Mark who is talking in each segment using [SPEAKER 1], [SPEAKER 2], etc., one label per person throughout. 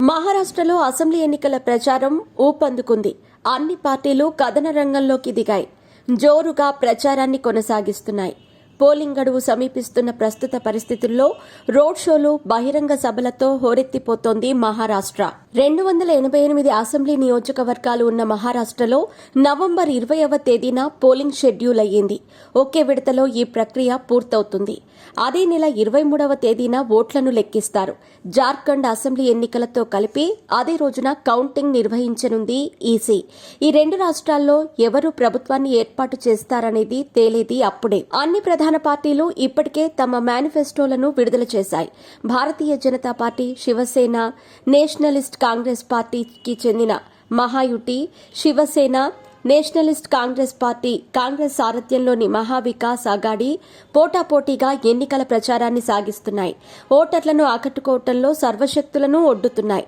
[SPEAKER 1] మహారాష్ట్రలో అసెంబ్లీ ఎన్నికల ప్రచారం ఊపందుకుంది. అన్ని పార్టీలు కథన రంగంలోకి దిగాయి. జోరుగా ప్రచారాన్ని కొనసాగిస్తున్నాయి. పోలింగ్ గడువు సమీపిస్తున్న ప్రస్తుత పరిస్థితుల్లో రోడ్ షోలు, బహిరంగ సభలతో హోరెత్తిపోతోంది మహారాష్ట్ర. 288 అసెంబ్లీ నియోజకవర్గాలు ఉన్న మహారాష్ట్రలో నవంబర్ 20వ తేదీన పోలింగ్ షెడ్యూల్ అయ్యింది. ఒకే విడతలో ఈ ప్రక్రియ పూర్తవుతుంది. అదే నెల 23వ తేదీన ఓట్లను లెక్కిస్తారు. జార్ఖండ్ అసెంబ్లీ ఎన్నికలతో కలిపి అదే రోజున కౌంటింగ్ నిర్వహించనుంది ఈసీ. ఈ రెండు రాష్ట్రాల్లో ఎవరు ప్రభుత్వాన్ని ఏర్పాటు చేస్తారనేది తేలేది అప్పుడే. అన్ని ప్రధాన పార్టీలు ఇప్పటికే తమ మేనిఫెస్టోలను విడుదల చేశాయి. భారతీయ జనతా పార్టీ, శివసేన, నేషనలిస్ట్ కాంగ్రెస్ పార్టీకి చెందిన మహాయుతి, శివసేన, నేషనలిస్ట్ కాంగ్రెస్ పార్టీ, కాంగ్రెస్ సారథ్యంలోని మహావికాస్ అఘాడీ పోటాపోటీగా ఎన్నికల ప్రచారాన్ని సాగిస్తున్నాయి. ఓటర్లను ఆకట్టుకోవడంలో సర్వశక్తులను ఒడ్డుతున్నాయి.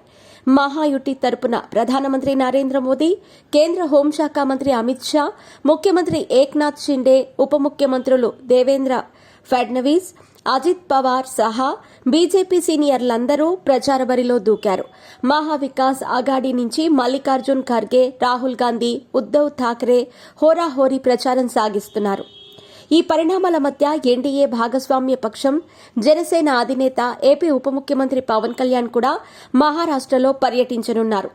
[SPEAKER 1] మహాయుతి తరపున ప్రధానమంత్రి నరేంద్ర మోదీ, కేంద్ర హోంశాఖ మంత్రి అమిత్ షా, ముఖ్యమంత్రి ఏక్నాథ్ షిండే, ఉప ముఖ్యమంత్రులు దేవేంద్ర ఫడ్నవీస్, అజిత్ పవార్ సహా బీజేపీ సీనియర్లందరూ ప్రచార బరిలో దూకారు. మహావికాస్ అఘాడీ నుంచి మల్లికార్జున్ ఖర్గే, రాహుల్ గాంధీ, ఉద్దవ్ ఠాక్రే హోరాహోరీ ప్రచారం సాగిస్తున్నారు. ఈ పరిణామాల మధ్య ఎన్డీఏ భాగస్వామ్య పక్షం జనసేన అధినేత, ఏపీ ఉప ముఖ్యమంత్రి పవన్ కళ్యాణ్ కూడా మహారాష్ట్రలో పర్యటించనున్నారు.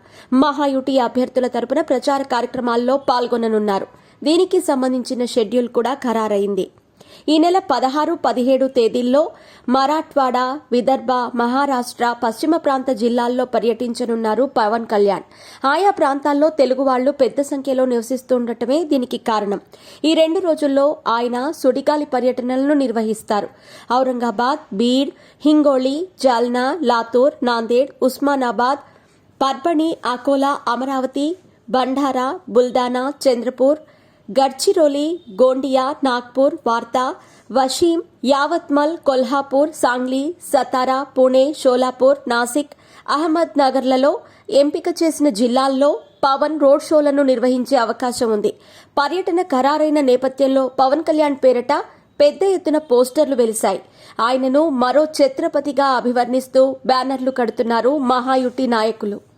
[SPEAKER 1] మహాయుతి అభ్యర్థుల తరపున ప్రచార కార్యక్రమాల్లో పాల్గొననున్నారు. దీనికి సంబంధించిన షెడ్యూల్ కూడా ఖరారైంది. ఈ నెల 16, 17 తేదీల్లో మరాఠ్వాడా, విదర్భ, మహారాష్ట్ర, పశ్చిమ ప్రాంత జిల్లాల్లో పర్యటించనున్నారు పవన్ కళ్యాణ్. ఆయా ప్రాంతాల్లో తెలుగు వాళ్లు పెద్ద సంఖ్యలో నివసిస్తుండటమే దీనికి కారణం. ఈ 2 రోజుల్లో ఆయన సుడిగాలి పర్యటనలను నిర్వహిస్తారు. ఔరంగాబాద్, బీడ్, హింగోళి, జాల్నా, లాతూర్, నాందేడ్, ఉస్మానాబాద్, పర్బణి, అకోలా, అమరావతి, బండారా, బుల్దానా, చంద్రపూర్, గడ్చిరోలి, గోండియా, నాగ్పూర్, వార్తా, వషీం, యావత్మల్, కొల్హాపూర్, సాంగ్లీ, సతారా, పుణే, షోలాపూర్, నాసిక్, అహ్మద్ నగర్లలో ఎంపిక చేసిన జిల్లాల్లో పవన్ రోడ్ షోలను నిర్వహించే అవకాశం ఉంది. పర్యటన ఖరారైన నేపథ్యంలో పవన్ కళ్యాణ్ పేరిట పెద్ద ఎత్తున పోస్టర్లు వెలిశాయి. ఆయనను మరో ఛత్రపతిగా అభివర్ణిస్తూ బ్యానర్లు కడుతున్నారు మహాయుతి నాయకులు.